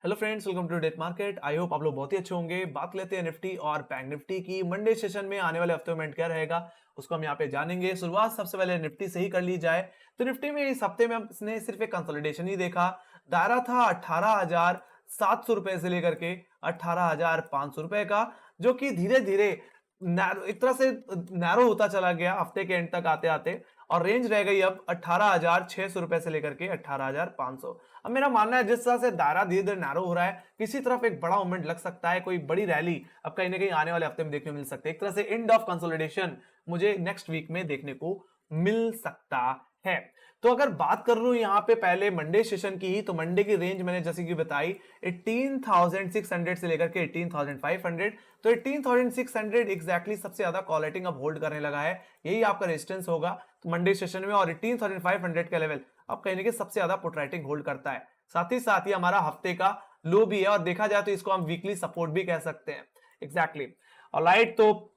Hello friends, welcome to date market. I hope आप लोग बहुत ही अच्छे होंगे। बात लेते हैं निफ्टी और बैंक निफ्टी की। मंडे सेशन में आने वाले हफ्ते में क्या रहेगा उसको हम यहाँ पे जानेंगे। शुरुआत सबसे पहले निफ्टी से ही कर ली जाए तो निफ्टी में इस हफ्ते में हमने सिर्फ एक कंसोलिडेशन ही देखा। दायरा था 18,700 रुपए से लेकर के 18,500 रुपए का, जो कि धीरे धीरे एक तरह से नैरो होता चला गया हफ्ते के एंड तक आते आते, और रेंज रह गई अब 18,600 रुपए से लेकर के 18,500। अब मेरा मानना है जिस तरह से दायरा धीरे धीरे नैरो हो रहा है, किसी तरफ एक बड़ा मूवमेंट लग सकता है, कोई बड़ी रैली अब कहीं ना कहीं आने वाले हफ्ते में देखने को मिल सकती है। एक तरह से एंड ऑफ कंसोलिडेशन मुझे नेक्स्ट वीक में देखने को मिल सकता है। तो अगर बात कर लूं यहाँ पे पहले मंडे सेशन की ही, तो मंडे की रेंज मैंने जैसे कि बताई 18,600 से लेकर के 18,500। तो 18,600 एग्जैक्टली सबसे ज्यादा कॉल रेटिंग अब होल्ड करने लगा है, यही आपका रेजिस्टेंस होगा तो मंडे सेशन में। और 18,500 का लेवल अब कहीं ना कहीं सबसे ज्यादा पुट राइटिंग होल्ड करता है। साथ ही साथ ये हमारा हफ्ते का लो भी है, और देखा जाए तो इसको हम वीकली सपोर्ट भी कह सकते हैं। एग्जैक्टली ऑलराइट, तो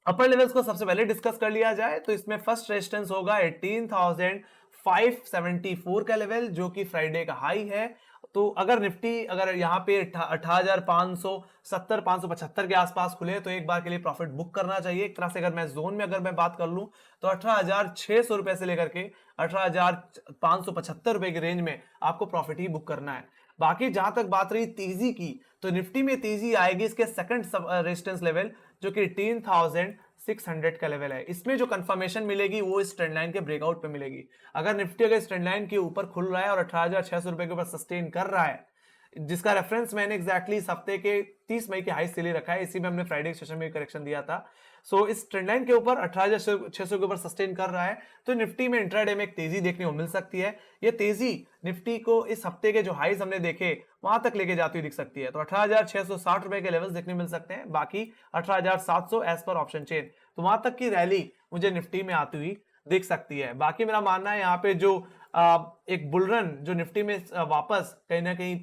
अपर लेवल्स को सबसे पहले डिस्कस कर लिया जाए तो इसमें फर्स्ट रेजिस्टेंस होगा 18,574 का लेवल, जो कि फ्राइडे का हाई है। तो अगर निफ्टी अगर यहाँ पे 18,570 575 के आसपास खुले तो एक बार के लिए प्रॉफिट बुक करना चाहिए। एक तरह से अगर मैं जोन में अगर मैं बात कर लूं तो 18,600 रुपए से लेकर के 18,575 रुपए की रेंज में आपको प्रॉफिट ही बुक करना है। बाकी जहां तक बात रही तेजी की, तो निफ्टी में तेजी आएगी इसके सेकंड रेजिस्टेंस लेवल, जो कि 18,600 का लेवल है। इसमें जो कंफर्मेशन मिलेगी वो इस ट्रेंड लाइन के ब्रेकआउट पे मिलेगी। अगर निफ्टी अगर इस ट्रेंड लाइन के ऊपर खुल रहा है और 18,600 रुपए के ऊपर सस्टेन कर रहा है, जिसका रेफरेंस मैंने एग्जैक्टली इस हफ्ते के 30 मई के हाई से ले रखा है, इसी में हमने फ्राइडे सेशन में करेक्शन दिया था। सो इस ट्रेंड लाइन के ऊपर 18,600 के ऊपर सस्टेन कर रहा है, तो निफ्टी में इंट्राडे में एक तेजी देखने को मिल सकती है। ये तेजी निफ्टी को इस हफ्ते के जो हाईज हमने देखे वहां तक लेके जाती हुई दिख सकती है। तो 18,660 रुपए के लेवल्स देखने मिल सकते हैं, बाकी 18,700 एज पर ऑप्शन चेन, तो वहां तक की रैली मुझे निफ्टी में आती हुई दिख सकती है। बाकी मेरा मानना है यहाँ पे जो एक बुलरन जो निफ्टी में वापस कहीं ना कहीं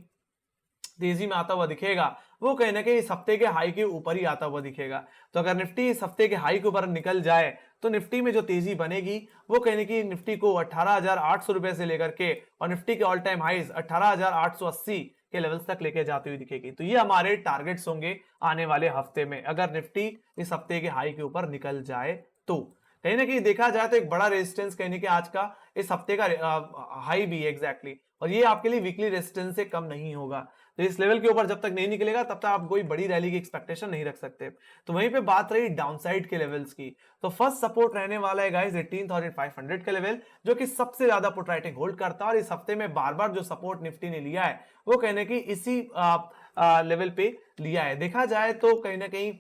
तेजी में आता हुआ दिखेगा, वो कहीं ना कहीं इस हफ्ते के हाई के ऊपर ही आता हुआ दिखेगा। तो अगर निफ्टी इस हफ्ते के हाई के ऊपर निकल जाए तो निफ्टी में जो तेजी बनेगी वो कहीं ना कहीं निफ्टी को 18,800 रुपए से लेकर के और निफ्टी के ऑल टाइम हाईज 18,880 के लेवल्स तक लेके जाती हुई दिखेगी। तो ये हमारे टारगेट्स होंगे आने वाले हफ्ते में, अगर निफ्टी इस हफ्ते के हाई के ऊपर निकल जाए तो। कहीं ना कहीं देखा जाए तो एक बड़ा रेजिस्टेंस कहीं ना कहीं आज का इस हफ्ते का हाई भी है एग्जैक्टली, और ये आपके लिए वीकली रेजिस्टेंस से कम नहीं होगा। तो इस लेवल के ऊपर जब तक नहीं निकलेगा तब तक आप कोई बड़ी रैली की एक्सपेक्टेशन नहीं रख सकते। तो वहीं पे बात रही डाउनसाइड के लेवल्स की, तो फर्स्ट सपोर्ट रहने वाला है गाइस 18,500 का लेवल, जो कि सबसे ज्यादा पुट राइटिंग होल्ड करता है। और इस हफ्ते में बार बार जो सपोर्ट निफ्टी ने लिया है वो कहने की इसी लेवल पे लिया है। देखा जाए तो कहीं ना कहीं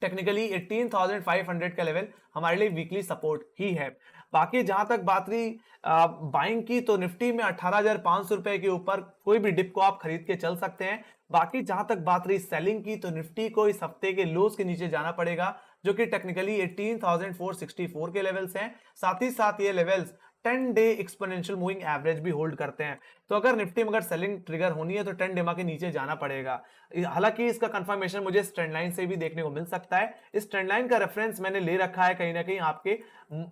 टेक्निकली 18,500 का लेवल हमारे लिए वीकली सपोर्ट ही है। बाकी जहां तक बात रही बाइंग की, तो निफ्टी में 18,500 रुपए के ऊपर कोई भी डिप को आप खरीद के चल सकते हैं। बाकी जहां तक बात रही सेलिंग की, तो निफ्टी को इस हफ्ते के लोज के नीचे जाना पड़ेगा, जो कि टेक्निकली 18,464 के लेवल्स हैं। साथ ही साथ ये levels 10 day exponential moving average भी होल्ड करते हैं। तो अगर निफ्टी में अगर सेलिंग ट्रिगर होनी है तो 10 डेमा के नीचे जाना पड़ेगा। हालांकि इसका कंफर्मेशन मुझे इस ट्रेंड लाइन से भी देखने को मिल सकता है। इस ट्रेंड लाइन का रेफरेंस मैंने ले रखा है कहीं ना कहीं आपके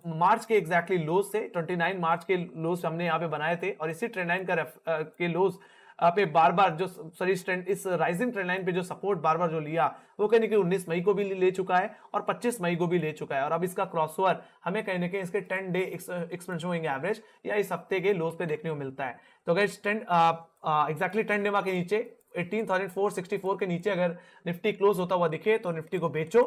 मार्च के एग्जैक्टली लोज से, 29 मार्च के लोज हमने यहाँ पे बनाए थे, और इसी ट्रेंड लाइन के लोज पे बार बार जो सॉरी इस राइजिंग ट्रेंड लाइन पे जो सपोर्ट बार बार जो लिया वो कहीं ना कहीं 19 मई को भी ले चुका है और 25 मई को भी ले चुका है। और अब इसका क्रॉसओवर हमें कहीं ना कहीं इसके 10 डे एक्सपेंशन मूविंग एवरेज या इस हफ्ते के लोज पे देखने को मिलता है। तो अगर एग्जैक्टली 10 डेमा के नीचे 18,464 के नीचे अगर निफ्टी क्लोज होता हुआ दिखे तो निफ्टी को बेचो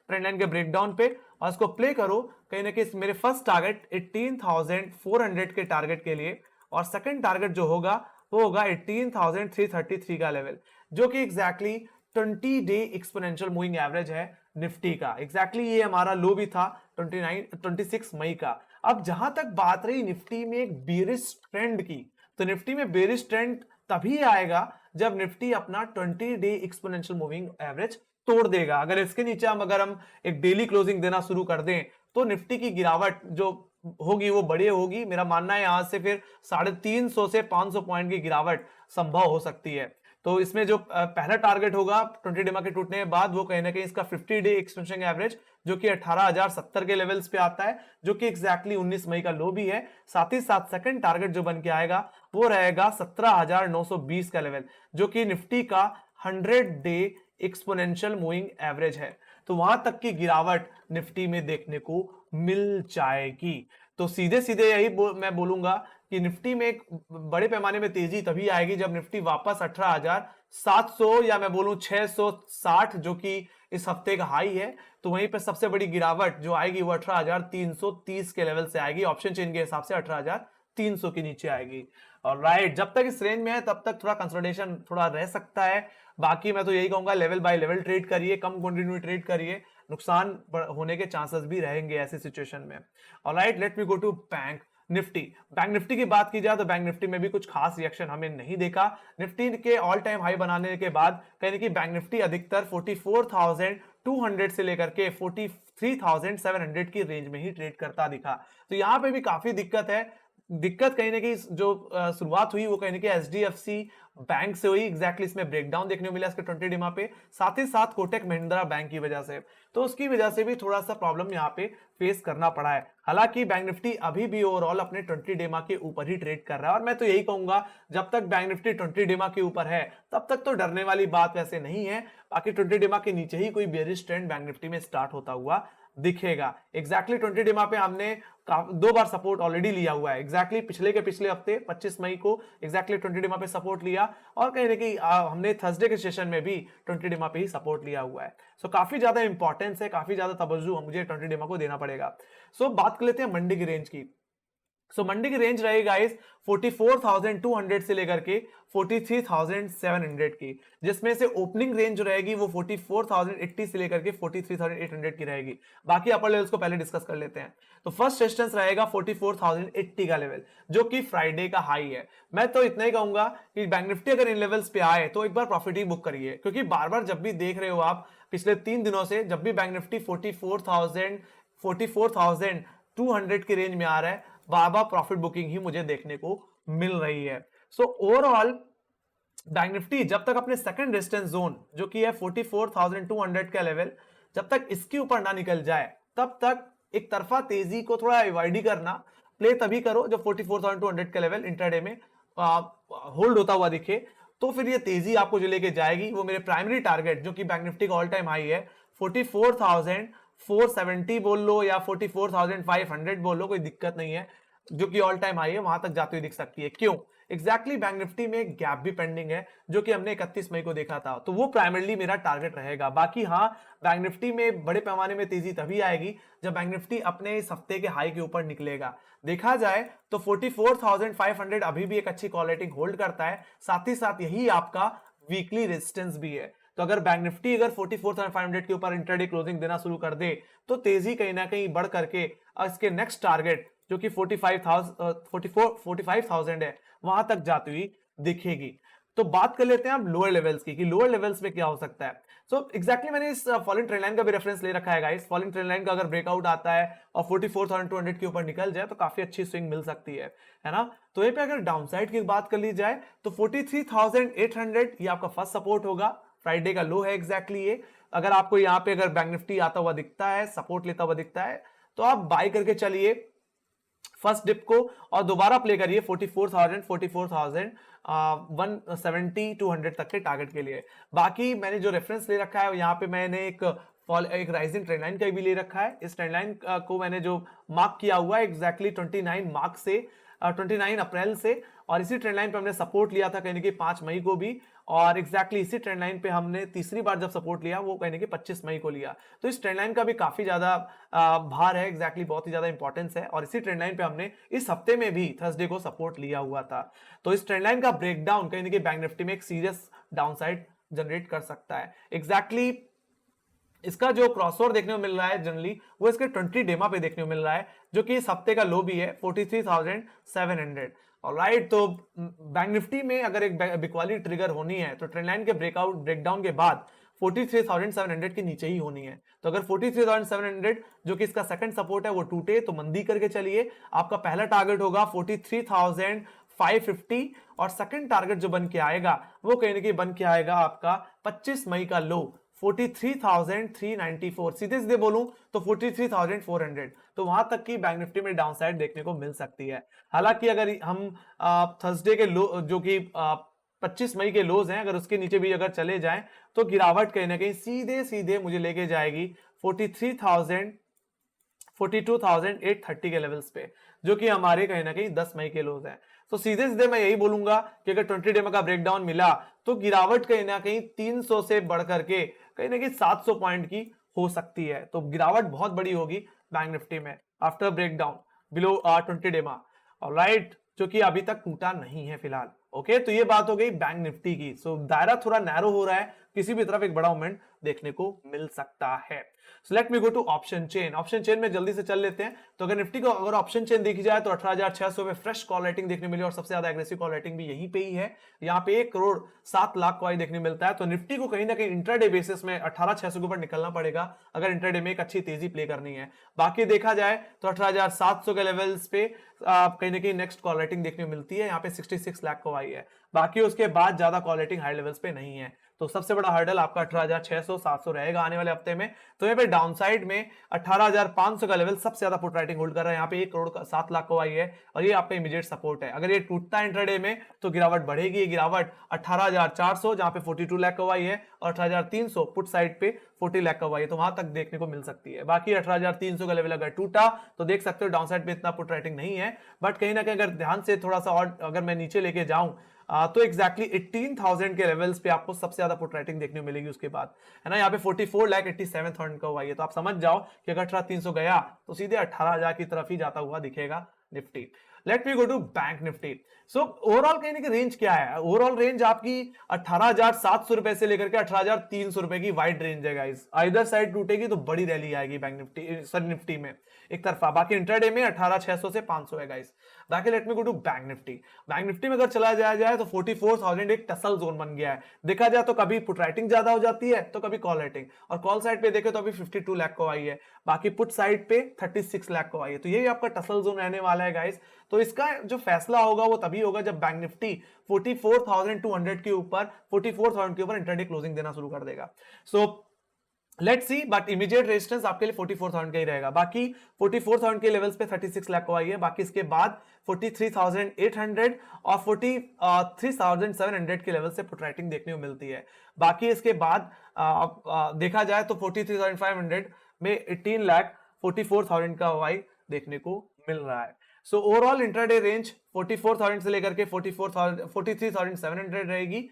ट्रेंड लाइन के ब्रेकडाउन पे और इसको प्ले करो कहीं ना कहीं मेरे फर्स्ट टारगेट 18,400 के टारगेट के लिए, और सेकंड टारगेट जो होगा वो होगा 18,333 का लेवल, जो कि exactly 20 day exponential moving average है निफ्टी का। एग्जैक्टली ये हमारा लो भी था 26 मई का। अब जहां तक बात रही निफ्टी में एक बेरिश ट्रेंड की, तो निफ्टी में बेरिश ट्रेंड तभी आएगा जब निफ्टी अपना 20 डे एक्सपोनेंशियल मूविंग एवरेज तोड़ देगा। अगर इसके नीचे अगर हम एक डेली क्लोजिंग देना शुरू कर दें तो निफ्टी की गिरावट जो होगी वो बड़ी होगी। मेरा मानना है यहां से फिर 350 से 500 पॉइंट की गिरावट संभव हो सकती है। तो इसमें जो पहला टारगेट होगा 20 डेमा के टूटने के बाद वो कहीं ना कहीं इसका 50 डे एक्सटेंशन एवरेज जो कि 18,070 के लेवल्स पे आता है, जो कि एग्जैक्टली 19 मई का लो भी है। साथ ही साथ सेकंड टारगेट जो बन के आएगा वो रहेगा 17,920 का लेवल, जो कि निफ्टी का 100 डे एक्सपोनेंशियल मूविंग एवरेज है। तो वहां तक की गिरावट निफ्टी में देखने को मिल जाएगी। तो सीधे सीधे यही मैं बोलूंगा कि निफ्टी में एक बड़े पैमाने में तेजी तभी आएगी जब निफ्टी वापस 18,700 या मैं बोलूं 660 जो कि इस हफ्ते का हाई है, तो वहीं पे सबसे बड़ी गिरावट जो आएगी वो 18,330 के लेवल से आएगी। ऑप्शन चेन के हिसाब से 18,300 के नीचे आएगी। और राइट, जब तक इस रेंज में है तब तक थोड़ा कंसोलिडेशन थोड़ा रह सकता है। बाकी मैं तो यही कहूंगा लेवल बाय लेवल ट्रेड करिए, कम क्वांटिटी में ट्रेड करिए, नुकसान होने के चांसेस भी रहेंगे ऐसी सिचुएशन में। Alright, let me go to bank Nifty. Bank Nifty की बात की जाए तो बैंक निफ्टी में भी कुछ खास रिएक्शन हमें नहीं देखा। निफ्टी के ऑल टाइम हाई बनाने के बाद कहीं कि बैंक निफ्टी अधिकतर 44,200 से लेकर के 43,700 की रेंज में ही ट्रेड करता दिखा। तो यहां पे भी काफी दिक्कत है। दिक्कत कहीं ना कहीं जो शुरुआत हुई वो कहीं ना कहीं एचडीएफसी बैंक से हुई। एग्जैक्टली इसमें ब्रेकडाउन देखने को मिला इसके 20 डिमा पे, साथ ही साथ कोटक महिंद्रा बैंक की वजह से। तो उसकी वजह से भी थोड़ा सा प्रॉब्लम यहाँ पे फेस करना पड़ा है। हालांकि बैंक निफ्टी अभी भी ओवरऑल अपने 20 डिमा के ऊपर ही ट्रेड कर रहा है, और मैं तो यही कहूंगा जब तक बैंक निफ्टी 20 डिमा के ऊपर है तब तक तो डरने वाली बात वैसे नहीं है। बाकी 20 डिमा के नीचे ही कोई बेरिश ट्रेंड बैंक निफ्टी में स्टार्ट होता हुआ दिखेगा। एग्जैक्टली 20 डिमा पे हमने 2 बार सपोर्ट ऑलरेडी लिया हुआ है। एग्जैक्टली पिछले के पिछले हफ्ते 25 मई को एग्जैक्टली 20 डिमा पे सपोर्ट लिया, और कहीं ना कहीं हमने थर्सडे के सेशन में भी 20 डिमा पे ही सपोर्ट लिया हुआ है। सो काफी ज्यादा इंपॉर्टेंस है, काफी ज्यादा तवज्जो मुझे 20 डिमा को देना पड़ेगा। सो बात कर लेते हैं मंडी की रेंज की। सो मंडी की रेंज रहेगी गाइस 44,200 से लेकर के 43,700 की, जिसमें से ओपनिंग रेंज जो रहेगी वो 44,080 से लेकर के 43,800 की रहेगी। बाकी अपर लेवल्स को पहले डिस्कस कर लेते हैं। तो फर्स्ट रेजिस्टेंस रहेगा 44,080 का लेवल, जो कि फ्राइडे का हाई है। मैं तो इतना ही कहूंगा कि बैंक निफ्टी अगर इन लेवल्स पे आए तो एक बार प्रॉफिट ही बुक करिए, क्योंकि बार बार जब भी देख रहे हो आप पिछले 3 दिनों से, जब भी बैंक निफ्टी 44,200 की रेंज में आ रहा है, बार प्रॉफिट बुकिंग ही मुझे देखने को मिल रही है। सो ओवरऑल बैंक निफ्टी जब तक अपने सेकंड रेजिस्टेंस जोन जो कि है 44,200 का लेवल, जब तक इसके ऊपर ना निकल जाए तब तक एक तरफा तेजी को थोड़ा अवॉइड ही करना। प्ले तभी करो जब 44,200 का लेवल इंट्राडे में होल्ड होता हुआ दिखे, तो फिर ये तेजी आपको जो लेके जाएगी वो मेरे प्राइमरी टारगेट जो कि बैंक निफ्टी का ऑल टाइम हाई है 44,470 बोल लो या 44,500 बोल लो, कोई दिक्कत नहीं है, जो कि ऑल टाइम हाई है, वहां तक जाती हुई दिख सकती है। क्यों? एग्जैक्टली बैंक निफ्टी में एक गैप भी पेंडिंग है जो कि हमने 31 मई को देखा था, तो वो प्राइमरली मेरा टारगेट रहेगा। बाकी हाँ, बैंक निफ्टी में बड़े पैमाने में तेजी तभी आएगी जब बैंक निफ्टी अपने इस हफ्ते के हाई के ऊपर निकलेगा। देखा जाए तो 44,500 अभी भी एक अच्छी कॉल रेटिंग होल्ड करता है, साथ ही साथ यही आपका वीकली रेजिस्टेंस भी है। तो अगर बैंक निफ्टी अगर 44,500 के ऊपर इंट्राडे क्लोजिंग देना शुरू कर दे तो तेजी कहीं ना कहीं बढ़ करके इसके नेक्स्ट टारगेट जो कि 45,000 है वहां तक जाती हुई दिखेगी। तो बात कर लेते हैं अब लोअर लेवल्स की कि लोअर लेवल्स में क्या हो सकता है। सो एग्जैक्टली मैंने इस फॉलिंग ट्रेंड लाइन का भी रेफरेंस ले रखा है गाइस। फॉलिंग ट्रेंड लाइन का अगर ब्रेकआउट आता है और 44,200 के ऊपर निकल जाए तो काफी अच्छी स्विंग मिल सकती है ना। तो यहीं पे अगर डाउनसाइड की बात कर ली जाए तो 43,800 ये आपका फर्स्ट सपोर्ट होगा, फ्राइडे का लो है एग्जैक्टली ये। अगर आपको यहाँ पे अगर बैंक निफ्टी आता हुआ दिखता है, सपोर्ट लेता हुआ दिखता है, तो आप बाय करके चलिए फर्स्ट डिप को और दोबारा प्ले करिए 44,170-200 तक के टारगेट के लिए। बाकी मैंने जो रेफरेंस ले रखा है यहाँ पे मैंने एक राइजिंग ट्रेंड लाइन का भी ले रखा है। इस ट्रेंड लाइन को मैंने जो मार्क किया हुआ है एग्जैक्टली 29 मार्क से 29 अप्रैल से, और इसी ट्रेंड लाइन पे हमने सपोर्ट लिया था कहने की 5 मई को भी, और एग्जैक्टली इसी ट्रेंड लाइन पे हमने तीसरी बार जब सपोर्ट लिया वो कहने की 25 मई को लिया। तो इस ट्रेंड लाइन का भी काफी ज्यादा भार है, एग्जैक्टली बहुत ही ज्यादा इंपॉर्टेंस है, और इसी ट्रेंड लाइन पे हमने इस हफ्ते में भी थर्सडे को सपोर्ट लिया हुआ था। तो इस ट्रेंड लाइन का ब्रेकडाउन कहीं ना कहीं बैंक निफ्टी में एक सीरियस डाउनसाइड जनरेट कर सकता है। एग्जैक्टली इसका जो क्रॉसओवर देखने को मिल रहा है जनरली वो इसके 20 डेमा पे देखने को मिल रहा है, जो कि इस हफ्ते का लो भी है 43,700। ऑलराइट, तो बैंक निफ्टी में अगर एक बिकवाली ट्रिगर होनी है तो ट्रेंड लाइन के ब्रेकडाउन के बाद 43,700 के नीचे ही होनी है। तो अगर 43,700 जो कि इसका सेकंड सपोर्ट है वो टूटे तो मंदी करके चलिए। आपका पहला टारगेट होगा 43,550, और सेकंड टारगेट जो बन के आएगा वो कहीं ना कहीं बन के आएगा आपका 25 मई का लो 43,394, सीधे सीधे बोलूं तो 43,400, तो वहां तक की बैंक निफ्टी में डाउन साइड देखने को मिल सकती है। हालांकि अगर हम थर्सडे के लो जो कि 25 मई के लोज हैं, अगर उसके नीचे भी अगर चले जाएं तो गिरावट कहीं ना कहीं सीधे सीधे मुझे लेके जाएगी 42,830 के लेवल्स पे, जो कि हमारे कहीं ना कहीं 10 मई के लोज हैं। तो सीधे सीधे मैं यही बोलूंगा कि अगर 20 डे का ब्रेकडाउन मिला तो गिरावट कहीं ना कहीं 300 से बढ़कर के कहीं ना कहीं 700 पॉइंट की हो सकती है। तो गिरावट बहुत बड़ी होगी बैंक निफ्टी में आफ्टर ब्रेकडाउन बिलो 20 डे में, ऑलराइट, जो कि अभी तक टूटा नहीं है फिलहाल। ओके, तो ये बात हो गई बैंक निफ्टी की। सो दायरा थोड़ा नैरो हो रहा है, किसी भी तरफ एक बड़ा मूवमेंट देखने को मिल सकता है। So let me go to option chain. Option chain में जल्दी से चल लेते हैं। तो अगर निफ्टी को अगर ऑप्शन चेन देखी जाए तो 18,600 में फ्रेश कॉल राइटिंग देखने मिली और सबसे ज्यादा एग्रेसिव कॉल राइटिंग भी यहीं पे ही है। यहाँ पे 1,07,00,000 को देखने मिलता है। तो निफ्टी को कहीं ना कहीं इंट्राडे बेसिस में 18,600 के ऊपर निकलना पड़ेगा अगर इंट्राडे में एक अच्छी तेजी प्ले करनी है। बाकी देखा जाए तो 18,700 के लेवल्स पे कहीं ना कहीं नेक्स्ट कॉल राइटिंग देखने मिलती है। यहाँ पे 66 लाख को आई है। बाकी उसके बाद ज्यादा कॉल राइटिंग हाई लेवल्स पे नहीं है। तो सबसे बड़ा हर्डल आपका 18,600 700 रहेगा आने वाले हफ्ते में। तो यहाँ पे डाउनसाइड में 18,500 का लेवल सबसे ज्यादा पुट राइटिंग होल्ड कर रहा है। यहाँ पे 1 करोड़ का 7 लाख को आई है और ये आपका इमीडिएट सपोर्ट है। अगर ये टूटता है इंट्राडे में तो गिरावट बढ़ेगी। ये गिरावट 18,400 जहां पे 42 लाख को आई है और 18,300 पुट साइड पे 40 लाख का आई है, तो वहां तक देखने को मिल सकती है। बाकी 18,300 का लेवल अगर टूटा तो देख सकते हो डाउनसाइड पे इतना पुट राइटिंग नहीं है। बट कहीं ना कहीं अगर ध्यान से थोड़ा सा और अगर मैं नीचे लेके जाऊं तो एग्जैक्टली 18,000 के लेवल्स पे आपको सबसे ज्यादा पुट राइटिंग देखने को मिलेगी उसके बाद, है ना। यहाँ पे 44,87,000 का हुआ है। तो आप समझ जाओ कि अगर 18,300 गया तो सीधे 18,000 की तरफ ही जाता हुआ दिखेगा Nifty. Let me go to bank Nifty. So overall कहने की रेंज क्या है? ओवरऑल रेंज आपकी 18,700 रुपए से लेकर के 18,300 रुपए की वाइड रेंज है गाइस। आइदर साइड टूटेगी तो बड़ी रैली आएगी बैंक निफ्टी सर निफ्टी में एक तरफा। बाकी इंट्राडे में 18,600 से 500 है गाइस। बाकी let me go to bank Nifty. Bank Nifty में अगर चला जाए तो 44,000 एक टसल जोन बन गया है। देखा जाए तो कभी पुट राइटिंग ज्यादा हो जाती है तो कभी कॉल राइटिंग, और कॉल साइड पे देखे तो अभी 52 लाख को आई है। बाकी पुट साइड पे 36 लाख को आई है। तो यही आपका टसल जोन रहने वाला है गाइस। तो इसका जो फैसला होगा वो तभी होगा जब बैंक निफ्टी 44,200 के ऊपर 44,000 के ऊपर इंट्राडे क्लोजिंग देना शुरू कर देगा। So let's see, but immediate resistance आपके लिए 44,000 का ही रहेगा। बाकी 44,000 के लेवल्स पे 36 लाख को आई है। बाकी इसके बाद 43,800 और 43,700 के लेवल से पुट राइटिंग देखने को मिलती है। बाकी इसके बाद देखा जाए तो 43,500 में 18,44,000 का वाई देखने को मिल रहा है। सो ओवरऑल इंट्राडे रेंज 44,000 से लेकर के 43,700 रहेगी।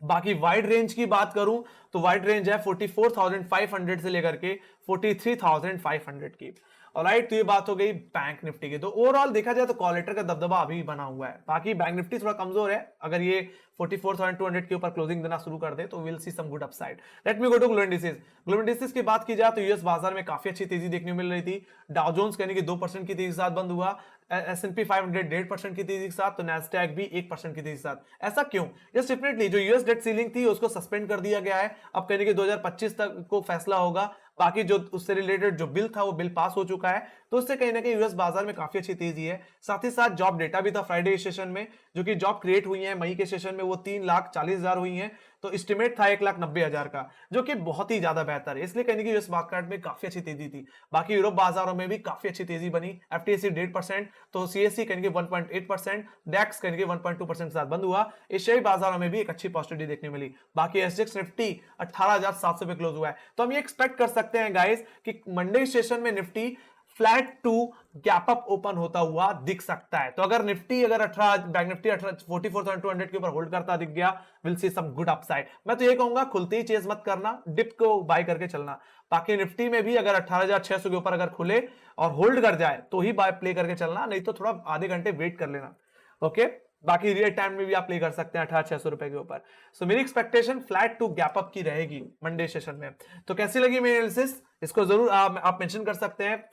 बाकी वाइड रेंज की बात करूं तो वाइड रेंज है 44,500 से लेकर के 43,500 की। ऑलराइट, तो ये बात हो गई बैंक निफ्टी की। तो ओवरऑल देखा जाए तो कॉलेटर का दबदबा अभी बना हुआ है। बाकी बैंक निफ्टी थोड़ा कमजोर है। अगर ये 44,200 के ऊपर क्लोजिंग देना शुरू कर दे तो we'll see some good upside. Let me go to global indices. Global indices की बात की जाए तो यूएस बाजार में काफी अच्छी तेजी देखने को मिल रही थी। डाउ जोन्स कहने की 2% की तेजी के साथ बंद हुआ, S&P 500 1.5% की तेजी के साथ, तो नैस्डैक भी 1% की तेजी के साथ। ऐसा क्यों? जस्ट डेफिनेटली जो यूएस डेट सीलिंग थी उसको सस्पेंड कर दिया गया है। अब कहने की 2025 तक को फैसला होगा। बाकी जो उससे रिलेटेड जो बिल था वो बिल पास हो चुका है। तो उससे कहीं ना कहीं यूएस बाजार में काफी अच्छी तेजी है। साथ ही साथ जॉब डेटा भी था फ्राइडे सेशन में, जो कि जॉब क्रिएट हुई है मई के सेशन में वो 3,40,000 हुई है। तो एस्टिमेट था 1,90,000 का, जो कि बहुत ही ज्यादा बेहतर है। इसलिए कहने की यूएस मार्केट में काफी अच्छी तेजी थी। बाकी यूरोप बाजारों में भी काफी अच्छी तेजी बनी। FTSE 1.5%, तो CSE कहने की 1.8%, डैक्स कहने की 1.2% के साथ बंद हुआ। एशियाई बाजारों में भी एक अच्छी पॉजिटिविटी देखने मिली। बाकी SGX निफ्टी 18,700 पे क्लोज हुआ है। तो हम ये एक्सपेक्ट कर सकते हैं गाइस कि मंडे सेशन में Nifty flat to gap up open होता हुआ दिख सकता है। तो अगर निफ्टी अगर 18 बैंक निफ्टी 44,200 के ऊपर होल्ड करता दिख गया, we'll see some good upside. मैं तो ये कहूंगा खुलते ही चेज मत करना, डिप को बाय करके चलना। बाकी निफ्टी में भी अगर 18,600 के ऊपर अगर खुले और होल्ड कर जाए तो ही बाय प्ले करके चलना, नहीं तो थोड़ा आधे घंटे वेट कर लेना। ओके, बाकी रियल टाइम में भी आप प्ले कर सकते हैं 18,600 रुपए के ऊपर। सो मेरी expectation flat to gap up की रहेगी मंडे सेशन में। तो कैसी लगी मेरी एनालिसिस, इसको जरूर आप मेंशन कर सकते हैं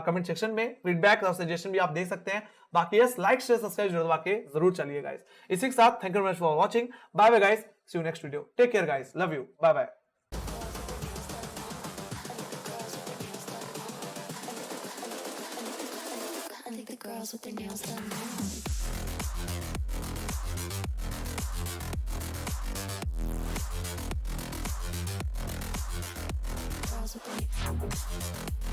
कमेंट सेक्शन में। फीडबैक और सजेशन भी आप दे सकते हैं। बाकी यस, लाइक शेयर सब्सक्राइब जरूर चलिए गाइस। इसी के साथ thank you very much for watching. Bye bye guys, see you next video. Take care guys, love you, bye bye. Girls with their nails done now. with their